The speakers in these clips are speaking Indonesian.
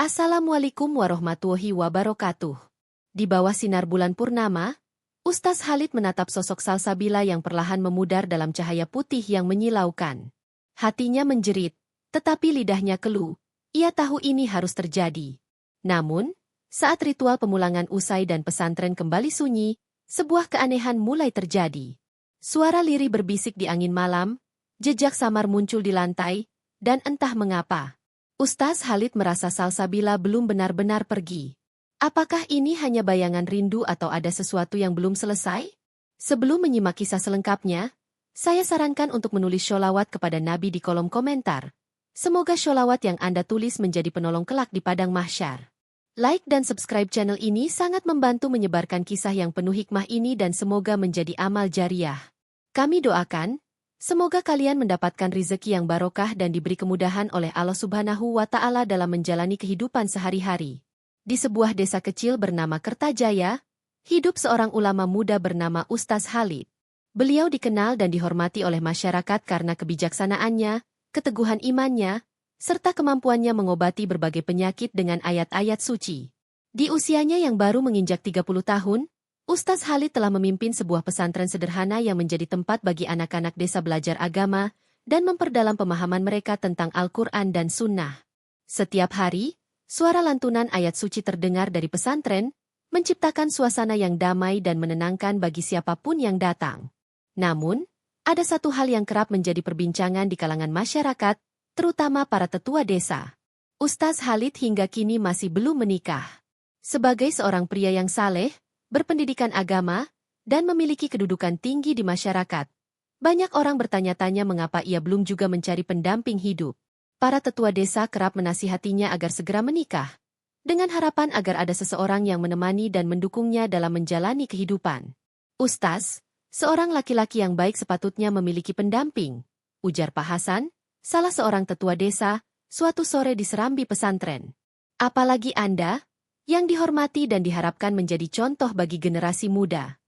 Assalamualaikum warahmatullahi wabarakatuh. Di bawah sinar bulan purnama, Ustaz Khalid menatap sosok Salsabila yang perlahan memudar dalam cahaya putih yang menyilaukan. Hatinya menjerit, tetapi lidahnya keluh. Ia tahu ini harus terjadi. Namun, saat ritual pemulangan usai dan pesantren kembali sunyi, sebuah keanehan mulai terjadi. Suara lirih berbisik di angin malam, jejak samar muncul di lantai, dan entah mengapa, Ustaz Khalid merasa Salsabila belum benar-benar pergi. Apakah ini hanya bayangan rindu atau ada sesuatu yang belum selesai? Sebelum menyimak kisah selengkapnya, saya sarankan untuk menulis sholawat kepada Nabi di kolom komentar. Semoga sholawat yang Anda tulis menjadi penolong kelak di padang mahsyar. Like dan subscribe channel ini sangat membantu menyebarkan kisah yang penuh hikmah ini dan semoga menjadi amal jariah. Kami doakan, semoga kalian mendapatkan rezeki yang barokah dan diberi kemudahan oleh Allah Subhanahu wa Ta'ala dalam menjalani kehidupan sehari-hari. Di sebuah desa kecil bernama Kertajaya, hidup seorang ulama muda bernama Ustaz Khalid. Beliau dikenal dan dihormati oleh masyarakat karena kebijaksanaannya, keteguhan imannya, serta kemampuannya mengobati berbagai penyakit dengan ayat-ayat suci. Di usianya yang baru menginjak 30 tahun, Ustaz Khalid telah memimpin sebuah pesantren sederhana yang menjadi tempat bagi anak-anak desa belajar agama dan memperdalam pemahaman mereka tentang Al-Quran dan Sunnah. Setiap hari, suara lantunan ayat suci terdengar dari pesantren, menciptakan suasana yang damai dan menenangkan bagi siapapun yang datang. Namun, ada satu hal yang kerap menjadi perbincangan di kalangan masyarakat, terutama para tetua desa. Ustaz Khalid hingga kini masih belum menikah. Sebagai seorang pria yang saleh, berpendidikan agama, dan memiliki kedudukan tinggi di masyarakat, banyak orang bertanya-tanya mengapa ia belum juga mencari pendamping hidup. Para tetua desa kerap menasihatinya agar segera menikah, dengan harapan agar ada seseorang yang menemani dan mendukungnya dalam menjalani kehidupan. Ustaz, seorang laki-laki yang baik sepatutnya memiliki pendamping, ujar Pak Hasan, salah seorang tetua desa, suatu sore di serambi pesantren. Apalagi Anda, yang dihormati dan diharapkan menjadi contoh bagi generasi muda.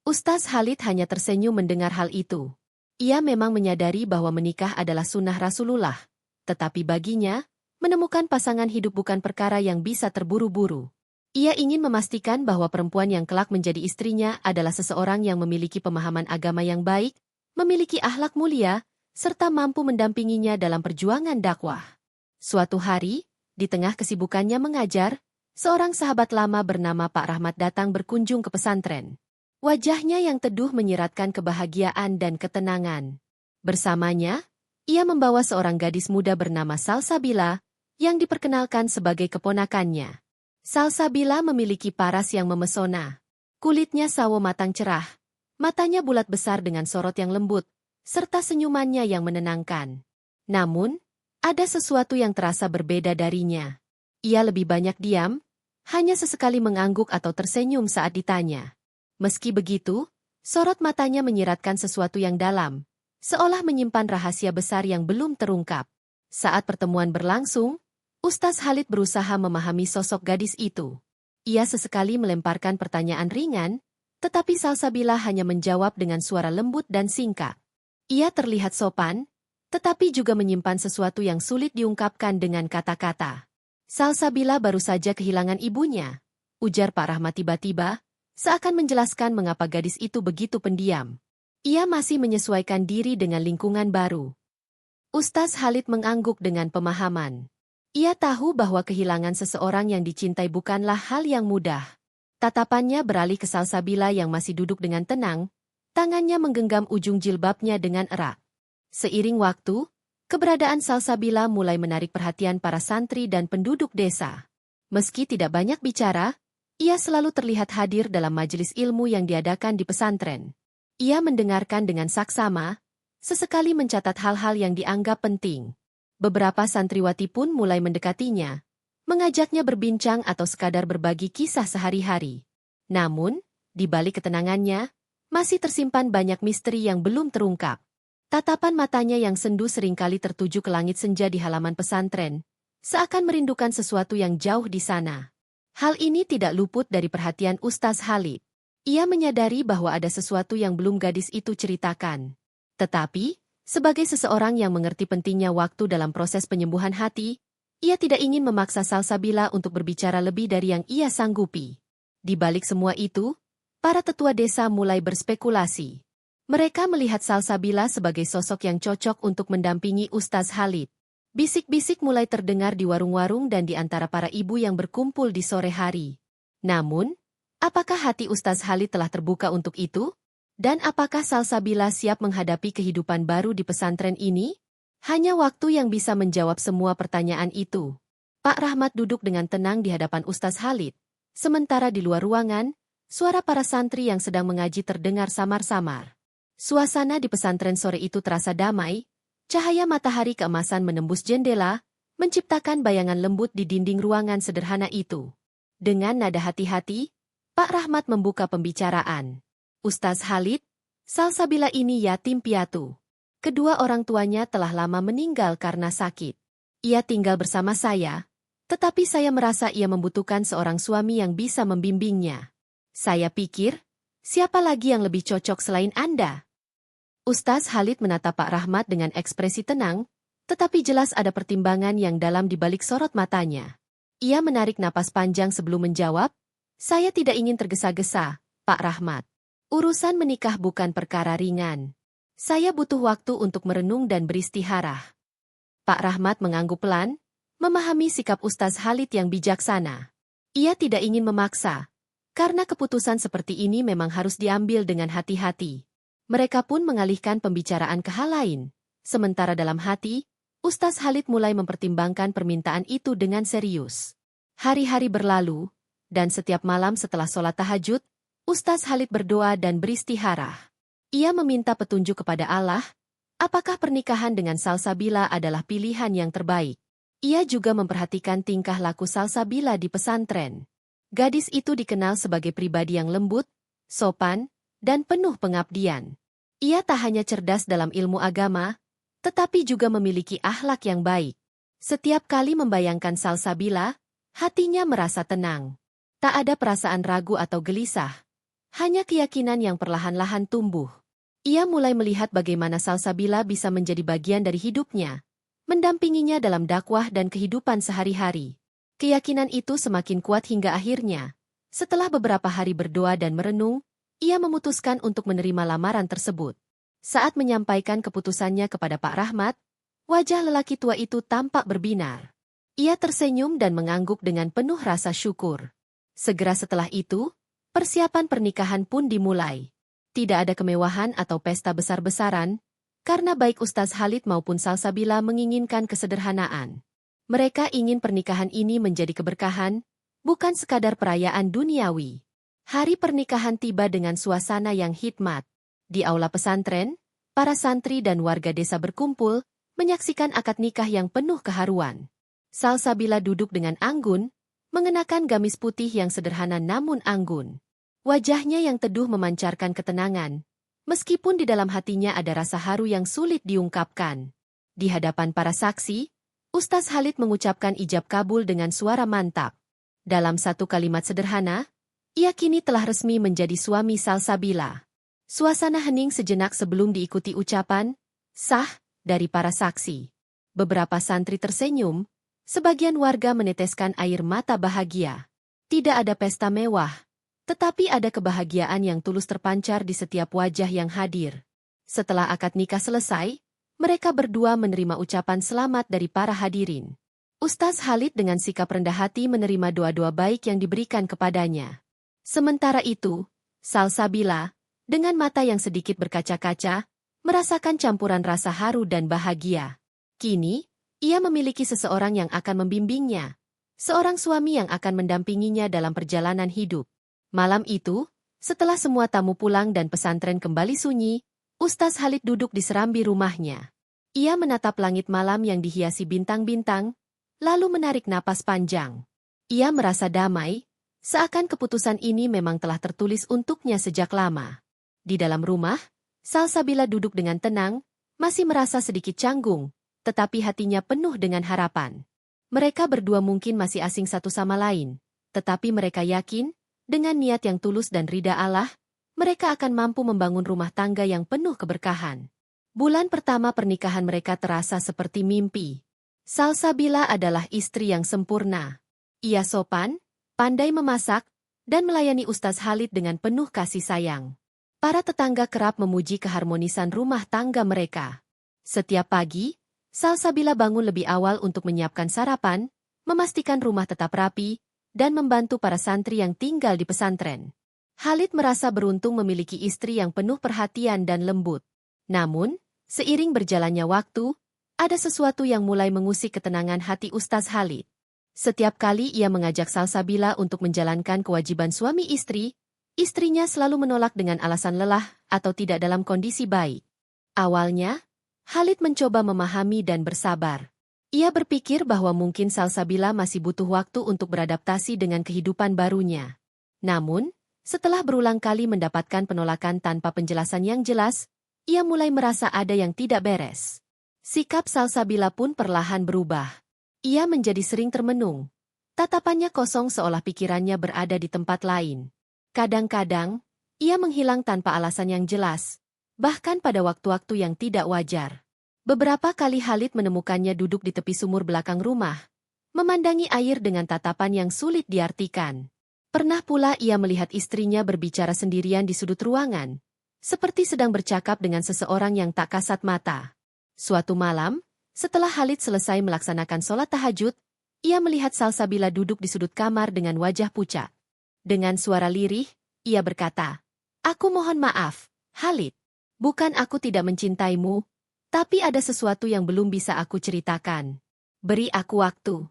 Ustaz Khalid hanya tersenyum mendengar hal itu. Ia memang menyadari bahwa menikah adalah sunnah Rasulullah. Tetapi baginya, menemukan pasangan hidup bukan perkara yang bisa terburu-buru. Ia ingin memastikan bahwa perempuan yang kelak menjadi istrinya adalah seseorang yang memiliki pemahaman agama yang baik, memiliki akhlak mulia, serta mampu mendampinginya dalam perjuangan dakwah. Suatu hari, di tengah kesibukannya mengajar, seorang sahabat lama bernama Pak Rahmat datang berkunjung ke pesantren. Wajahnya yang teduh menyiratkan kebahagiaan dan ketenangan. Bersamanya, ia membawa seorang gadis muda bernama Salsabila, yang diperkenalkan sebagai keponakannya. Salsabila memiliki paras yang memesona. Kulitnya sawo matang cerah, matanya bulat besar dengan sorot yang lembut, serta senyumannya yang menenangkan. Namun, ada sesuatu yang terasa berbeda darinya. Ia lebih banyak diam, hanya sesekali mengangguk atau tersenyum saat ditanya. Meski begitu, sorot matanya menyiratkan sesuatu yang dalam, seolah menyimpan rahasia besar yang belum terungkap. Saat pertemuan berlangsung, Ustaz Khalid berusaha memahami sosok gadis itu. Ia sesekali melemparkan pertanyaan ringan, tetapi Salsabila hanya menjawab dengan suara lembut dan singkat. Ia terlihat sopan, tetapi juga menyimpan sesuatu yang sulit diungkapkan dengan kata-kata. Salsabila baru saja kehilangan ibunya, ujar Pak Rahmat tiba-tiba, seakan menjelaskan mengapa gadis itu begitu pendiam. Ia masih menyesuaikan diri dengan lingkungan baru. Ustaz Khalid mengangguk dengan pemahaman. Ia tahu bahwa kehilangan seseorang yang dicintai bukanlah hal yang mudah. Tatapannya beralih ke Salsabila yang masih duduk dengan tenang, tangannya menggenggam ujung jilbabnya dengan erat. Seiring waktu, keberadaan Salsabila mulai menarik perhatian para santri dan penduduk desa. Meski tidak banyak bicara, ia selalu terlihat hadir dalam majelis ilmu yang diadakan di pesantren. Ia mendengarkan dengan saksama, sesekali mencatat hal-hal yang dianggap penting. Beberapa santriwati pun mulai mendekatinya, mengajaknya berbincang atau sekadar berbagi kisah sehari-hari. Namun, di balik ketenangannya, masih tersimpan banyak misteri yang belum terungkap. Tatapan matanya yang sendu seringkali tertuju ke langit senja di halaman pesantren, seakan merindukan sesuatu yang jauh di sana. Hal ini tidak luput dari perhatian Ustaz Khalid. Ia menyadari bahwa ada sesuatu yang belum gadis itu ceritakan. Tetapi, sebagai seseorang yang mengerti pentingnya waktu dalam proses penyembuhan hati, Ia tidak ingin memaksa Salsabila untuk berbicara lebih dari yang ia sanggupi. Di balik semua itu, para tetua desa mulai berspekulasi. Mereka melihat Salsabila sebagai sosok yang cocok untuk mendampingi Ustaz Khalid. Bisik-bisik mulai terdengar di warung-warung dan di antara para ibu yang berkumpul di sore hari. Namun, apakah hati Ustaz Khalid telah terbuka untuk itu? Dan apakah Salsabila siap menghadapi kehidupan baru di pesantren ini? Hanya waktu yang bisa menjawab semua pertanyaan itu. Pak Rahmat duduk dengan tenang di hadapan Ustaz Khalid. Sementara di luar ruangan, suara para santri yang sedang mengaji terdengar samar-samar. Suasana di pesantren sore itu terasa damai, cahaya matahari keemasan menembus jendela, menciptakan bayangan lembut di dinding ruangan sederhana itu. Dengan nada hati-hati, Pak Rahmat membuka pembicaraan. Ustaz Khalid, Salsabila ini yatim piatu. Kedua orang tuanya telah lama meninggal karena sakit. Ia tinggal bersama saya, tetapi saya merasa ia membutuhkan seorang suami yang bisa membimbingnya. Saya pikir, siapa lagi yang lebih cocok selain Anda? Ustaz Khalid menatap Pak Rahmat dengan ekspresi tenang, tetapi jelas ada pertimbangan yang dalam di balik sorot matanya. Ia menarik napas panjang sebelum menjawab, saya tidak ingin tergesa-gesa, Pak Rahmat. Urusan menikah bukan perkara ringan. Saya butuh waktu untuk merenung dan beristirahat. Pak Rahmat mengangguk pelan, memahami sikap Ustaz Khalid yang bijaksana. Ia tidak ingin memaksa, karena keputusan seperti ini memang harus diambil dengan hati-hati. Mereka pun mengalihkan pembicaraan ke hal lain. Sementara dalam hati, Ustaz Khalid mulai mempertimbangkan permintaan itu dengan serius. Hari-hari berlalu, dan setiap malam setelah sholat tahajud, Ustaz Khalid berdoa dan beristihara. Ia meminta petunjuk kepada Allah, apakah pernikahan dengan Salsabila adalah pilihan yang terbaik. Ia juga memperhatikan tingkah laku Salsabila di pesantren. Gadis itu dikenal sebagai pribadi yang lembut, sopan, dan penuh pengabdian. Ia tak hanya cerdas dalam ilmu agama, tetapi juga memiliki akhlak yang baik. Setiap kali membayangkan Salsabila, hatinya merasa tenang. Tak ada perasaan ragu atau gelisah, hanya keyakinan yang perlahan-lahan tumbuh. Ia mulai melihat bagaimana Salsabila bisa menjadi bagian dari hidupnya, mendampinginya dalam dakwah dan kehidupan sehari-hari. Keyakinan itu semakin kuat hingga akhirnya, setelah beberapa hari berdoa dan merenung, ia memutuskan untuk menerima lamaran tersebut. Saat menyampaikan keputusannya kepada Pak Rahmat, wajah lelaki tua itu tampak berbinar. Ia tersenyum dan mengangguk dengan penuh rasa syukur. Segera setelah itu, persiapan pernikahan pun dimulai. Tidak ada kemewahan atau pesta besar-besaran, karena baik Ustaz Khalid maupun Salsabila menginginkan kesederhanaan. Mereka ingin pernikahan ini menjadi keberkahan, bukan sekadar perayaan duniawi. Hari pernikahan tiba dengan suasana yang hikmat. Di aula pesantren, para santri dan warga desa berkumpul, menyaksikan akad nikah yang penuh keharuan. Salsabila duduk dengan anggun, mengenakan gamis putih yang sederhana namun anggun. Wajahnya yang teduh memancarkan ketenangan, meskipun di dalam hatinya ada rasa haru yang sulit diungkapkan. Di hadapan para saksi, Ustaz Khalid mengucapkan ijab kabul dengan suara mantap. Dalam satu kalimat sederhana, ia kini telah resmi menjadi suami Salsabila. Suasana hening sejenak sebelum diikuti ucapan, sah, dari para saksi. Beberapa santri tersenyum, sebagian warga meneteskan air mata bahagia. Tidak ada pesta mewah, tetapi ada kebahagiaan yang tulus terpancar di setiap wajah yang hadir. Setelah akad nikah selesai, mereka berdua menerima ucapan selamat dari para hadirin. Ustaz Khalid dengan sikap rendah hati menerima doa-doa baik yang diberikan kepadanya. Sementara itu, Salsabila, dengan mata yang sedikit berkaca-kaca, merasakan campuran rasa haru dan bahagia. Kini, ia memiliki seseorang yang akan membimbingnya, seorang suami yang akan mendampinginya dalam perjalanan hidup. Malam itu, setelah semua tamu pulang dan pesantren kembali sunyi, Ustaz Khalid duduk di serambi rumahnya. Ia menatap langit malam yang dihiasi bintang-bintang, lalu menarik napas panjang. Ia merasa damai, seakan keputusan ini memang telah tertulis untuknya sejak lama. Di dalam rumah, Salsabila duduk dengan tenang, masih merasa sedikit canggung, tetapi hatinya penuh dengan harapan. Mereka berdua mungkin masih asing satu sama lain, tetapi mereka yakin, dengan niat yang tulus dan ridha Allah, mereka akan mampu membangun rumah tangga yang penuh keberkahan. Bulan pertama pernikahan mereka terasa seperti mimpi. Salsabila adalah istri yang sempurna. Ia sopan, pandai memasak, dan melayani Ustaz Khalid dengan penuh kasih sayang. Para tetangga kerap memuji keharmonisan rumah tangga mereka. Setiap pagi, Salsabila bangun lebih awal untuk menyiapkan sarapan, memastikan rumah tetap rapi, dan membantu para santri yang tinggal di pesantren. Khalid merasa beruntung memiliki istri yang penuh perhatian dan lembut. Namun, seiring berjalannya waktu, ada sesuatu yang mulai mengusik ketenangan hati Ustaz Khalid. Setiap kali ia mengajak Salsabila untuk menjalankan kewajiban suami istri, istrinya selalu menolak dengan alasan lelah atau tidak dalam kondisi baik. Awalnya, Khalid mencoba memahami dan bersabar. Ia berpikir bahwa mungkin Salsabila masih butuh waktu untuk beradaptasi dengan kehidupan barunya. Namun, setelah berulang kali mendapatkan penolakan tanpa penjelasan yang jelas, ia mulai merasa ada yang tidak beres. Sikap Salsabila pun perlahan berubah. Ia menjadi sering termenung. Tatapannya kosong seolah pikirannya berada di tempat lain. Kadang-kadang, ia menghilang tanpa alasan yang jelas, bahkan pada waktu-waktu yang tidak wajar. Beberapa kali Khalid menemukannya duduk di tepi sumur belakang rumah, memandangi air dengan tatapan yang sulit diartikan. Pernah pula ia melihat istrinya berbicara sendirian di sudut ruangan, seperti sedang bercakap dengan seseorang yang tak kasat mata. Suatu malam, setelah Khalid selesai melaksanakan sholat tahajud, ia melihat Salsabila duduk di sudut kamar dengan wajah pucat. Dengan suara lirih, ia berkata, "Aku mohon maaf, Khalid. Bukan aku tidak mencintaimu, tapi ada sesuatu yang belum bisa aku ceritakan. Beri aku waktu."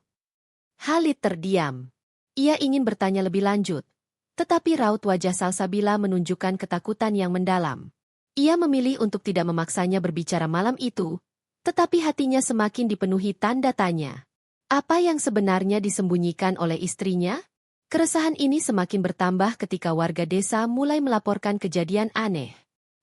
Khalid terdiam. Ia ingin bertanya lebih lanjut, tetapi raut wajah Salsabila menunjukkan ketakutan yang mendalam. Ia memilih untuk tidak memaksanya berbicara malam itu, tetapi hatinya semakin dipenuhi tanda tanya. Apa yang sebenarnya disembunyikan oleh istrinya? Keresahan ini semakin bertambah ketika warga desa mulai melaporkan kejadian aneh.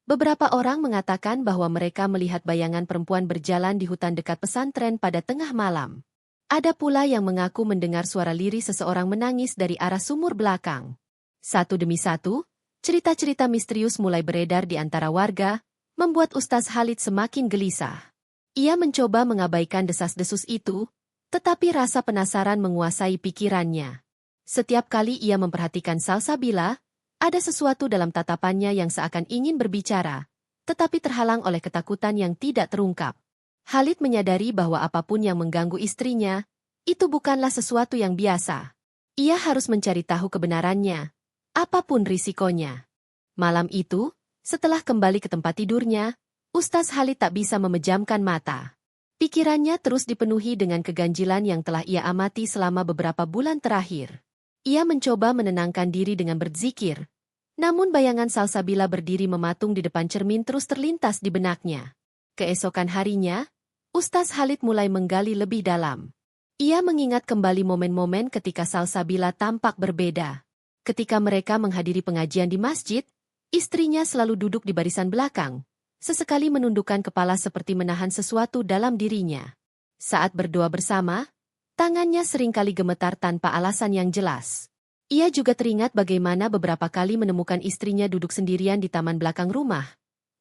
Beberapa orang mengatakan bahwa mereka melihat bayangan perempuan berjalan di hutan dekat pesantren pada tengah malam. Ada pula yang mengaku mendengar suara lirih seseorang menangis dari arah sumur belakang. Satu demi satu, cerita-cerita misterius mulai beredar di antara warga, membuat Ustaz Khalid semakin gelisah. Ia mencoba mengabaikan desas-desus itu, tetapi rasa penasaran menguasai pikirannya. Setiap kali ia memperhatikan Salsabila, ada sesuatu dalam tatapannya yang seakan ingin berbicara, tetapi terhalang oleh ketakutan yang tidak terungkap. Khalid menyadari bahwa apapun yang mengganggu istrinya, itu bukanlah sesuatu yang biasa. Ia harus mencari tahu kebenarannya, apapun risikonya. Malam itu, setelah kembali ke tempat tidurnya, Ustaz Khalid tak bisa memejamkan mata. Pikirannya terus dipenuhi dengan keganjilan yang telah ia amati selama beberapa bulan terakhir. Ia mencoba menenangkan diri dengan berzikir, namun bayangan Salsabila berdiri mematung di depan cermin terus terlintas di benaknya. Keesokan harinya, Ustaz Khalid mulai menggali lebih dalam. Ia mengingat kembali momen-momen ketika Salsabila tampak berbeda. Ketika mereka menghadiri pengajian di masjid, istrinya selalu duduk di barisan belakang, sesekali menundukkan kepala seperti menahan sesuatu dalam dirinya. Saat berdoa bersama, tangannya seringkali gemetar tanpa alasan yang jelas. Ia juga teringat bagaimana beberapa kali menemukan istrinya duduk sendirian di taman belakang rumah.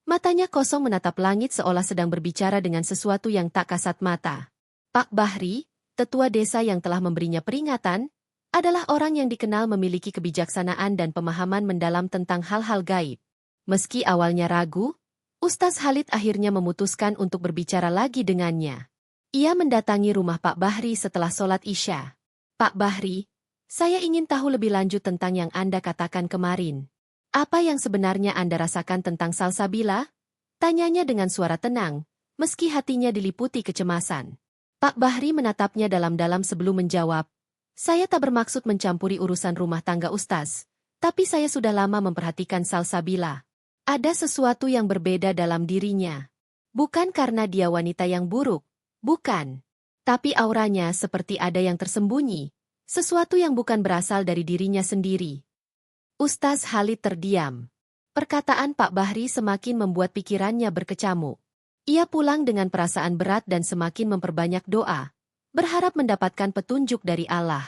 Matanya kosong menatap langit seolah sedang berbicara dengan sesuatu yang tak kasat mata. Pak Bahri, tetua desa yang telah memberinya peringatan, adalah orang yang dikenal memiliki kebijaksanaan dan pemahaman mendalam tentang hal-hal gaib. Meski awalnya ragu, Ustaz Khalid akhirnya memutuskan untuk berbicara lagi dengannya. Ia mendatangi rumah Pak Bahri setelah sholat Isya. "Pak Bahri, saya ingin tahu lebih lanjut tentang yang Anda katakan kemarin. Apa yang sebenarnya Anda rasakan tentang Salsabila?" Tanyanya dengan suara tenang, meski hatinya diliputi kecemasan. Pak Bahri menatapnya dalam-dalam sebelum menjawab, "Saya tak bermaksud mencampuri urusan rumah tangga Ustaz, tapi saya sudah lama memperhatikan Salsabila. Ada sesuatu yang berbeda dalam dirinya. Bukan karena dia wanita yang buruk, bukan. Tapi auranya seperti ada yang tersembunyi, sesuatu yang bukan berasal dari dirinya sendiri." Ustaz Khalid terdiam. Perkataan Pak Bahri semakin membuat pikirannya berkecamuk. Ia pulang dengan perasaan berat dan semakin memperbanyak doa, berharap mendapatkan petunjuk dari Allah.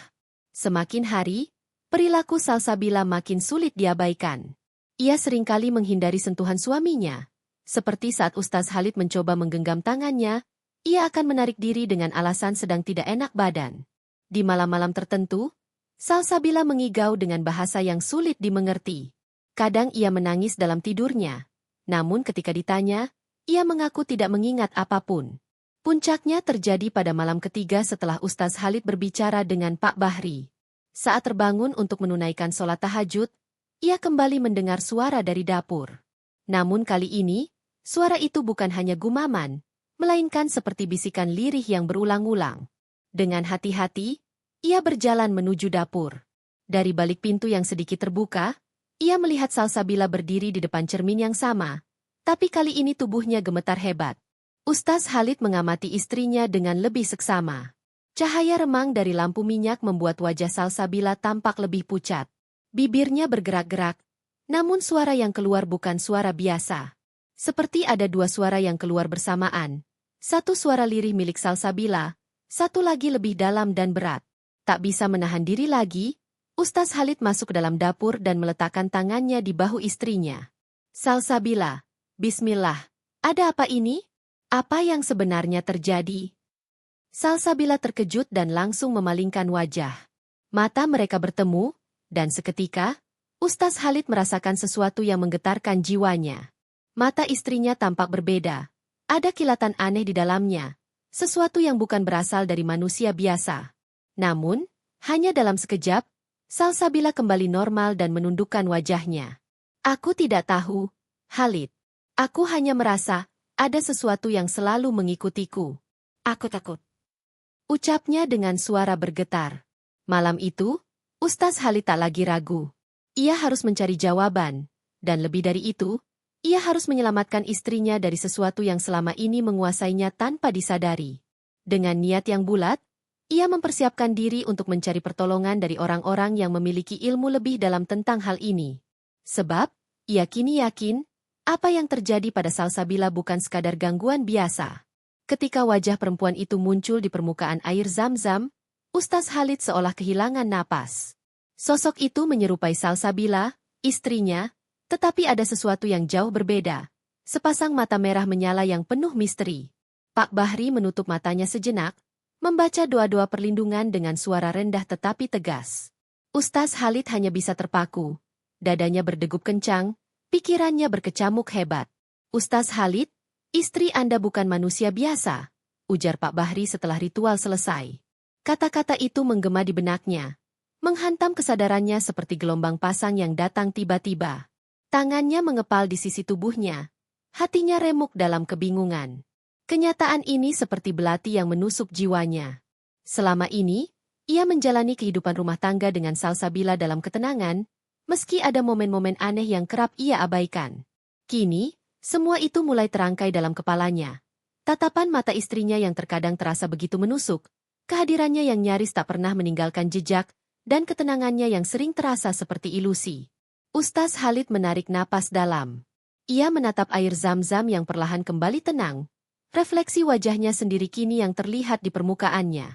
Semakin hari, perilaku Salsabila makin sulit diabaikan. Ia seringkali menghindari sentuhan suaminya, seperti saat Ustaz Khalid mencoba menggenggam tangannya, ia akan menarik diri dengan alasan sedang tidak enak badan. Di malam-malam tertentu, Salsabila mengigau dengan bahasa yang sulit dimengerti. Kadang ia menangis dalam tidurnya. Namun ketika ditanya, ia mengaku tidak mengingat apapun. Puncaknya terjadi pada malam ketiga setelah Ustaz Khalid berbicara dengan Pak Bahri. Saat terbangun untuk menunaikan sholat tahajud, ia kembali mendengar suara dari dapur. Namun kali ini, suara itu bukan hanya gumaman, melainkan seperti bisikan lirih yang berulang-ulang. Dengan hati-hati, ia berjalan menuju dapur. Dari balik pintu yang sedikit terbuka, ia melihat Salsabila berdiri di depan cermin yang sama, tapi kali ini tubuhnya gemetar hebat. Ustaz Khalid mengamati istrinya dengan lebih seksama. Cahaya remang dari lampu minyak membuat wajah Salsabila tampak lebih pucat. Bibirnya bergerak-gerak, namun suara yang keluar bukan suara biasa. Seperti ada dua suara yang keluar bersamaan. Satu suara lirih milik Salsabila, satu lagi lebih dalam dan berat. Tak bisa menahan diri lagi, Ustaz Khalid masuk ke dalam dapur dan meletakkan tangannya di bahu istrinya. Salsabila, bismillah, ada apa ini? Apa yang sebenarnya terjadi? Salsabila terkejut dan langsung memalingkan wajah. Mata mereka bertemu, dan seketika, Ustaz Khalid merasakan sesuatu yang menggetarkan jiwanya. Mata istrinya tampak berbeda. Ada kilatan aneh di dalamnya, sesuatu yang bukan berasal dari manusia biasa. Namun, hanya dalam sekejap, Salsabila kembali normal dan menundukkan wajahnya. Aku tidak tahu, Khalid. Aku hanya merasa, ada sesuatu yang selalu mengikutiku. Aku takut. Ucapnya dengan suara bergetar. Malam itu, Ustaz Khalid tak lagi ragu. Ia harus mencari jawaban, dan lebih dari itu, ia harus menyelamatkan istrinya dari sesuatu yang selama ini menguasainya tanpa disadari. Dengan niat yang bulat, ia mempersiapkan diri untuk mencari pertolongan dari orang-orang yang memiliki ilmu lebih dalam tentang hal ini. Sebab, ia kini yakin, apa yang terjadi pada Salsabila bukan sekadar gangguan biasa. Ketika wajah perempuan itu muncul di permukaan air Zam-Zam, Ustaz Khalid seolah kehilangan napas. Sosok itu menyerupai Salsabila, istrinya, tetapi ada sesuatu yang jauh berbeda. Sepasang mata merah menyala yang penuh misteri. Pak Bahri menutup matanya sejenak, membaca doa-doa perlindungan dengan suara rendah tetapi tegas. Ustaz Khalid hanya bisa terpaku. Dadanya berdegup kencang, pikirannya berkecamuk hebat. Ustaz Khalid, istri Anda bukan manusia biasa, ujar Pak Bahri setelah ritual selesai. Kata-kata itu menggema di benaknya, menghantam kesadarannya seperti gelombang pasang yang datang tiba-tiba. Tangannya mengepal di sisi tubuhnya, hatinya remuk dalam kebingungan. Kenyataan ini seperti belati yang menusuk jiwanya. Selama ini, ia menjalani kehidupan rumah tangga dengan Salsabila dalam ketenangan, meski ada momen-momen aneh yang kerap ia abaikan. Kini, semua itu mulai terangkai dalam kepalanya. Tatapan mata istrinya yang terkadang terasa begitu menusuk, kehadirannya yang nyaris tak pernah meninggalkan jejak, dan ketenangannya yang sering terasa seperti ilusi. Ustaz Khalid menarik napas dalam. Ia menatap air Zam-Zam yang perlahan kembali tenang. Refleksi wajahnya sendiri kini yang terlihat di permukaannya.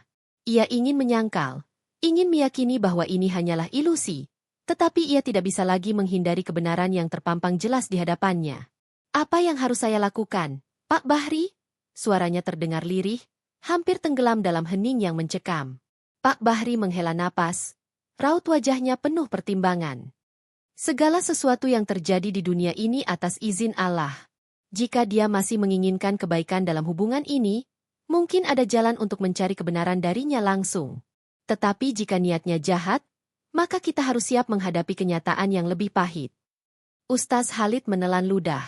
Ia ingin menyangkal, ingin meyakini bahwa ini hanyalah ilusi, tetapi ia tidak bisa lagi menghindari kebenaran yang terpampang jelas di hadapannya. Apa yang harus saya lakukan, Pak Bahri? Suaranya terdengar lirih, hampir tenggelam dalam hening yang mencekam. Pak Bahri menghela napas, raut wajahnya penuh pertimbangan. Segala sesuatu yang terjadi di dunia ini atas izin Allah. Jika dia masih menginginkan kebaikan dalam hubungan ini, mungkin ada jalan untuk mencari kebenaran darinya langsung. Tetapi jika niatnya jahat, maka kita harus siap menghadapi kenyataan yang lebih pahit. Ustaz Khalid menelan ludah.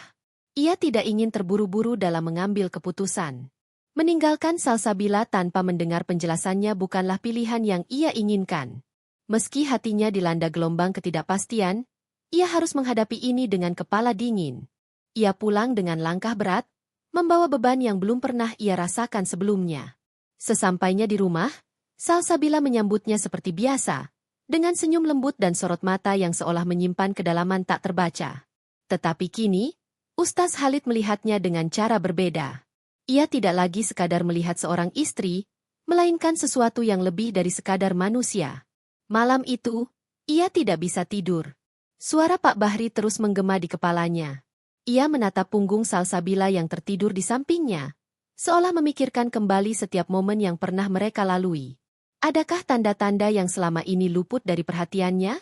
Ia tidak ingin terburu-buru dalam mengambil keputusan. Meninggalkan Salsabila tanpa mendengar penjelasannya bukanlah pilihan yang ia inginkan. Meski hatinya dilanda gelombang ketidakpastian, ia harus menghadapi ini dengan kepala dingin. Ia pulang dengan langkah berat, membawa beban yang belum pernah ia rasakan sebelumnya. Sesampainya di rumah, Salsabila menyambutnya seperti biasa, dengan senyum lembut dan sorot mata yang seolah menyimpan kedalaman tak terbaca. Tetapi kini, Ustaz Khalid melihatnya dengan cara berbeda. Ia tidak lagi sekadar melihat seorang istri, melainkan sesuatu yang lebih dari sekadar manusia. Malam itu, ia tidak bisa tidur. Suara Pak Bahri terus menggema di kepalanya. Ia menatap punggung Salsabila yang tertidur di sampingnya, seolah memikirkan kembali setiap momen yang pernah mereka lalui. Adakah tanda-tanda yang selama ini luput dari perhatiannya?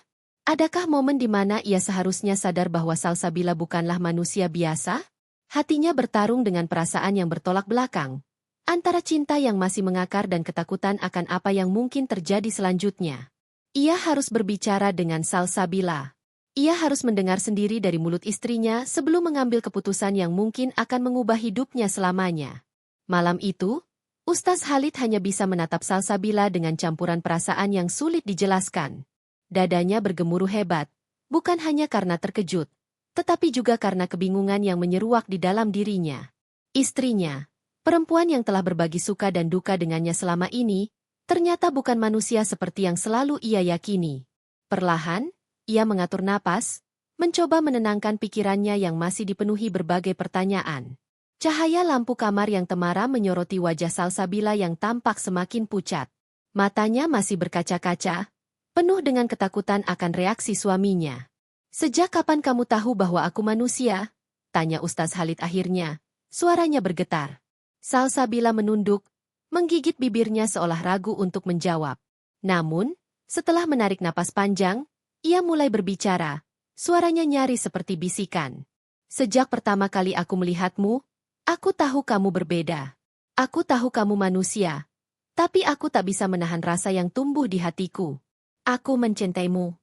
Adakah momen di mana ia seharusnya sadar bahwa Salsabila bukanlah manusia biasa? Hatinya bertarung dengan perasaan yang bertolak belakang, antara cinta yang masih mengakar dan ketakutan akan apa yang mungkin terjadi selanjutnya. Ia harus berbicara dengan Salsabila. Ia harus mendengar sendiri dari mulut istrinya sebelum mengambil keputusan yang mungkin akan mengubah hidupnya selamanya. Malam itu, Ustaz Khalid hanya bisa menatap Salsabila dengan campuran perasaan yang sulit dijelaskan. Dadanya bergemuruh hebat, bukan hanya karena terkejut, tetapi juga karena kebingungan yang menyeruak di dalam dirinya. Istrinya, perempuan yang telah berbagi suka dan duka dengannya selama ini, ternyata bukan manusia seperti yang selalu ia yakini. Perlahan, ia mengatur napas, mencoba menenangkan pikirannya yang masih dipenuhi berbagai pertanyaan. Cahaya lampu kamar yang temaram menyoroti wajah Salsabila yang tampak semakin pucat. Matanya masih berkaca-kaca, penuh dengan ketakutan akan reaksi suaminya. "Sejak kapan kamu tahu bahwa aku manusia?" tanya Ustaz Khalid akhirnya. Suaranya bergetar. Salsabila menunduk, menggigit bibirnya seolah ragu untuk menjawab. Namun, setelah menarik napas panjang, ia mulai berbicara. Suaranya nyaris seperti bisikan. "Sejak pertama kali aku melihatmu, aku tahu kamu berbeda. Aku tahu kamu manusia. Tapi aku tak bisa menahan rasa yang tumbuh di hatiku. Aku mencintaimu."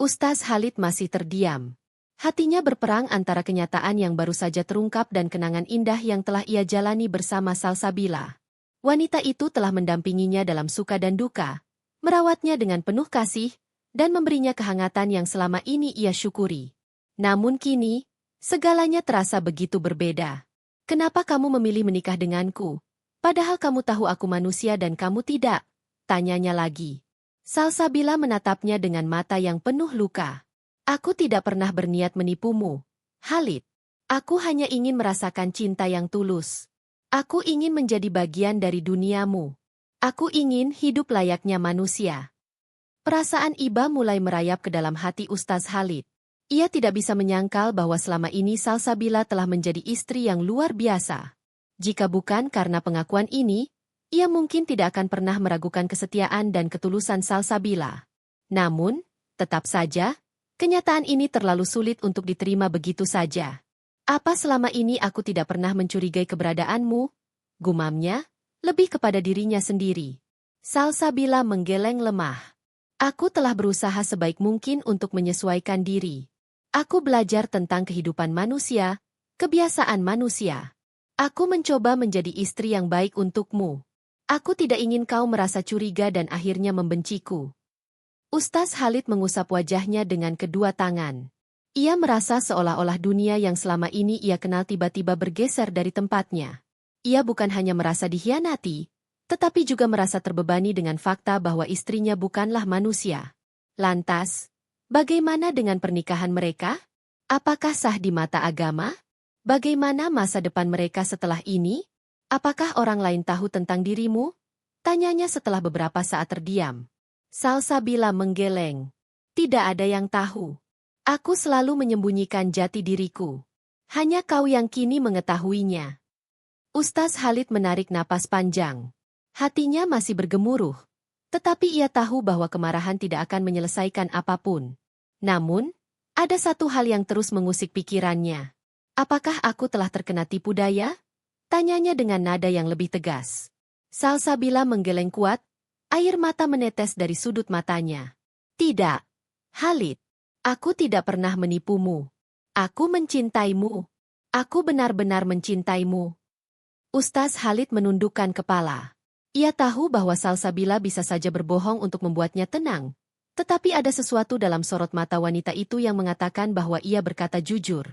Ustaz Khalid masih terdiam. Hatinya berperang antara kenyataan yang baru saja terungkap dan kenangan indah yang telah ia jalani bersama Salsabila. Wanita itu telah mendampinginya dalam suka dan duka, merawatnya dengan penuh kasih, dan memberinya kehangatan yang selama ini ia syukuri. Namun kini, segalanya terasa begitu berbeda. "Kenapa kamu memilih menikah denganku? Padahal kamu tahu aku manusia dan kamu tidak?" tanyanya lagi. Salsabila menatapnya dengan mata yang penuh luka. "Aku tidak pernah berniat menipumu, Khalid. Aku hanya ingin merasakan cinta yang tulus. Aku ingin menjadi bagian dari duniamu. Aku ingin hidup layaknya manusia." Perasaan iba mulai merayap ke dalam hati Ustaz Khalid. Ia tidak bisa menyangkal bahwa selama ini Salsabila telah menjadi istri yang luar biasa. Jika bukan karena pengakuan ini, ia mungkin tidak akan pernah meragukan kesetiaan dan ketulusan Salsabila. Namun, tetap saja, kenyataan ini terlalu sulit untuk diterima begitu saja. "Apa selama ini aku tidak pernah mencurigai keberadaanmu?" gumamnya, lebih kepada dirinya sendiri. Salsabila menggeleng lemah. "Aku telah berusaha sebaik mungkin untuk menyesuaikan diri. Aku belajar tentang kehidupan manusia, kebiasaan manusia. Aku mencoba menjadi istri yang baik untukmu. Aku tidak ingin kau merasa curiga dan akhirnya membenciku." Ustaz Khalid mengusap wajahnya dengan kedua tangan. Ia merasa seolah-olah dunia yang selama ini ia kenal tiba-tiba bergeser dari tempatnya. Ia bukan hanya merasa dikhianati, tetapi juga merasa terbebani dengan fakta bahwa istrinya bukanlah manusia. Lantas, bagaimana dengan pernikahan mereka? Apakah sah di mata agama? Bagaimana masa depan mereka setelah ini? Apakah orang lain tahu tentang dirimu? Tanyanya setelah beberapa saat terdiam. Salsabila menggeleng. "Tidak ada yang tahu. Aku selalu menyembunyikan jati diriku. Hanya kau yang kini mengetahuinya." Ustaz Khalid menarik napas panjang. Hatinya masih bergemuruh, tetapi ia tahu bahwa kemarahan tidak akan menyelesaikan apapun. Namun, ada satu hal yang terus mengusik pikirannya. "Apakah aku telah terkena tipu daya?" tanyanya dengan nada yang lebih tegas. Salsabila menggeleng kuat, air mata menetes dari sudut matanya. "Tidak, Khalid. Aku tidak pernah menipumu. Aku mencintaimu. Aku benar-benar mencintaimu." Ustaz Khalid menundukkan kepala. Ia tahu bahwa Salsabila bisa saja berbohong untuk membuatnya tenang. Tetapi ada sesuatu dalam sorot mata wanita itu yang mengatakan bahwa ia berkata jujur.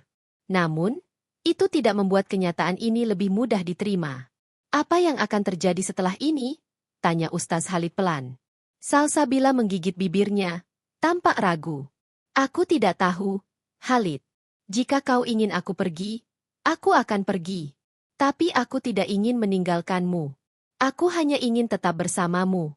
Namun, itu tidak membuat kenyataan ini lebih mudah diterima. "Apa yang akan terjadi setelah ini?" tanya Ustaz Khalid pelan. Salsabila menggigit bibirnya, tampak ragu. "Aku tidak tahu, Khalid. Jika kau ingin aku pergi, aku akan pergi. Tapi aku tidak ingin meninggalkanmu. Aku hanya ingin tetap bersamamu."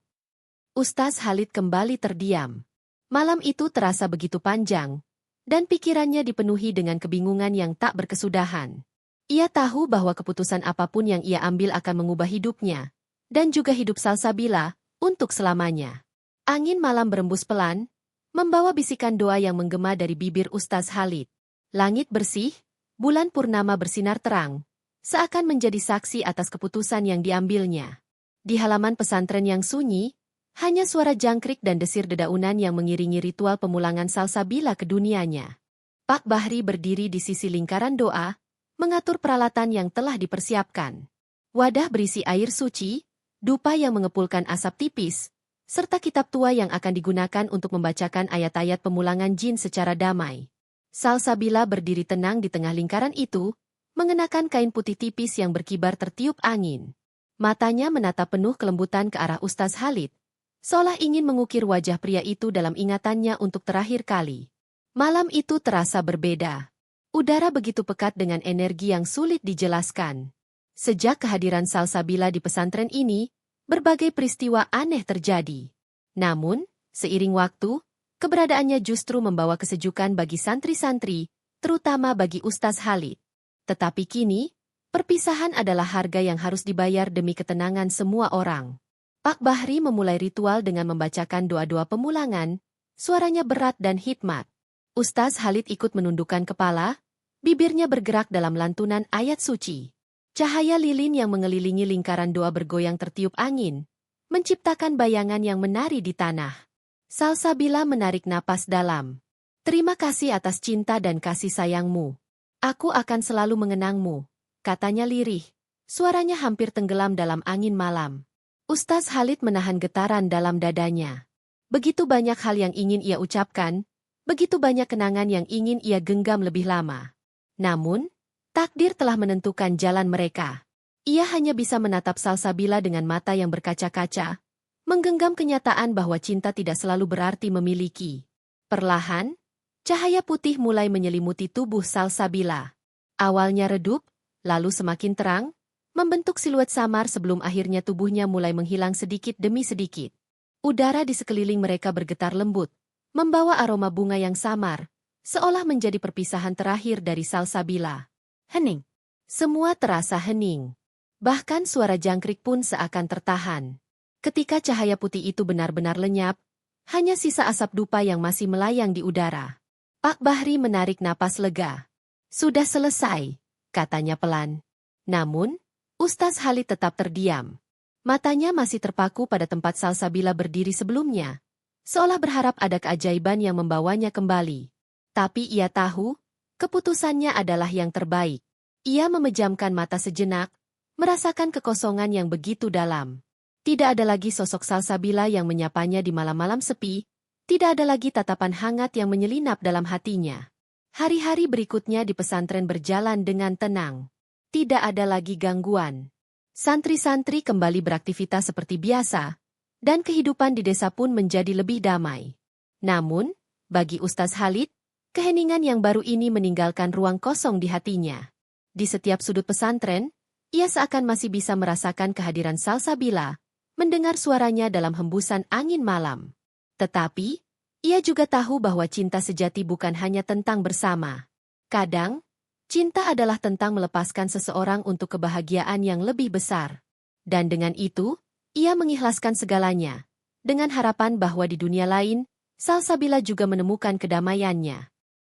Ustaz Khalid kembali terdiam. Malam itu terasa begitu panjang, dan pikirannya dipenuhi dengan kebingungan yang tak berkesudahan. Ia tahu bahwa keputusan apapun yang ia ambil akan mengubah hidupnya, dan juga hidup Salsabila, untuk selamanya. Angin malam berembus pelan, membawa bisikan doa yang menggema dari bibir Ustaz Khalid. Langit bersih, bulan purnama bersinar terang, seakan menjadi saksi atas keputusan yang diambilnya. Di halaman pesantren yang sunyi, hanya suara jangkrik dan desir dedaunan yang mengiringi ritual pemulangan Salsabila ke dunianya. Pak Bahri berdiri di sisi lingkaran doa, mengatur peralatan yang telah dipersiapkan. Wadah berisi air suci, dupa yang mengepulkan asap tipis, serta kitab tua yang akan digunakan untuk membacakan ayat-ayat pemulangan jin secara damai. Salsabila berdiri tenang di tengah lingkaran itu, mengenakan kain putih tipis yang berkibar tertiup angin. Matanya menatap penuh kelembutan ke arah Ustaz Khalid, seolah ingin mengukir wajah pria itu dalam ingatannya untuk terakhir kali. Malam itu terasa berbeda. Udara begitu pekat dengan energi yang sulit dijelaskan. Sejak kehadiran Salsabila di pesantren ini, berbagai peristiwa aneh terjadi. Namun, seiring waktu, keberadaannya justru membawa kesejukan bagi santri-santri, terutama bagi Ustaz Khalid. Tetapi kini, perpisahan adalah harga yang harus dibayar demi ketenangan semua orang. Pak Bahri memulai ritual dengan membacakan doa-doa pemulangan, suaranya berat dan hikmat. Ustaz Khalid ikut menundukkan kepala, bibirnya bergerak dalam lantunan ayat suci. Cahaya lilin yang mengelilingi lingkaran doa bergoyang tertiup angin, menciptakan bayangan yang menari di tanah. Salsabila menarik napas dalam. Terima kasih atas cinta dan kasih sayangmu. Aku akan selalu mengenangmu, katanya lirih. Suaranya hampir tenggelam dalam angin malam. Ustaz Khalid menahan getaran dalam dadanya. Begitu banyak hal yang ingin ia ucapkan, begitu banyak kenangan yang ingin ia genggam lebih lama. Namun, takdir telah menentukan jalan mereka. Ia hanya bisa menatap Salsabila dengan mata yang berkaca-kaca, menggenggam kenyataan bahwa cinta tidak selalu berarti memiliki. Perlahan, cahaya putih mulai menyelimuti tubuh Salsabila. Awalnya redup, lalu semakin terang, membentuk siluet samar sebelum akhirnya tubuhnya mulai menghilang sedikit demi sedikit. Udara di sekeliling mereka bergetar lembut, membawa aroma bunga yang samar, seolah menjadi perpisahan terakhir dari Salsabila. Hening. Semua terasa hening. Bahkan suara jangkrik pun seakan tertahan. Ketika cahaya putih itu benar-benar lenyap, hanya sisa asap dupa yang masih melayang di udara. Pak Bahri menarik napas lega. Sudah selesai, katanya pelan. Namun, Ustaz Khalid tetap terdiam. Matanya masih terpaku pada tempat Salsabila berdiri sebelumnya, seolah berharap ada keajaiban yang membawanya kembali. Tapi ia tahu, keputusannya adalah yang terbaik. Ia memejamkan mata sejenak, merasakan kekosongan yang begitu dalam. Tidak ada lagi sosok Salsabila yang menyapanya di malam-malam sepi, tidak ada lagi tatapan hangat yang menyelinap dalam hatinya. Hari-hari berikutnya di pesantren berjalan dengan tenang. Tidak ada lagi gangguan. Santri-santri kembali beraktivitas seperti biasa, dan kehidupan di desa pun menjadi lebih damai. Namun, bagi Ustaz Khalid, keheningan yang baru ini meninggalkan ruang kosong di hatinya. Di setiap sudut pesantren, ia seakan masih bisa merasakan kehadiran Salsabila, mendengar suaranya dalam hembusan angin malam. Tetapi, ia juga tahu bahwa cinta sejati bukan hanya tentang bersama. Kadang, cinta adalah tentang melepaskan seseorang untuk kebahagiaan yang lebih besar. Dan dengan itu, ia mengikhlaskan segalanya, dengan harapan bahwa di dunia lain, Salsabila juga menemukan kedamaiannya.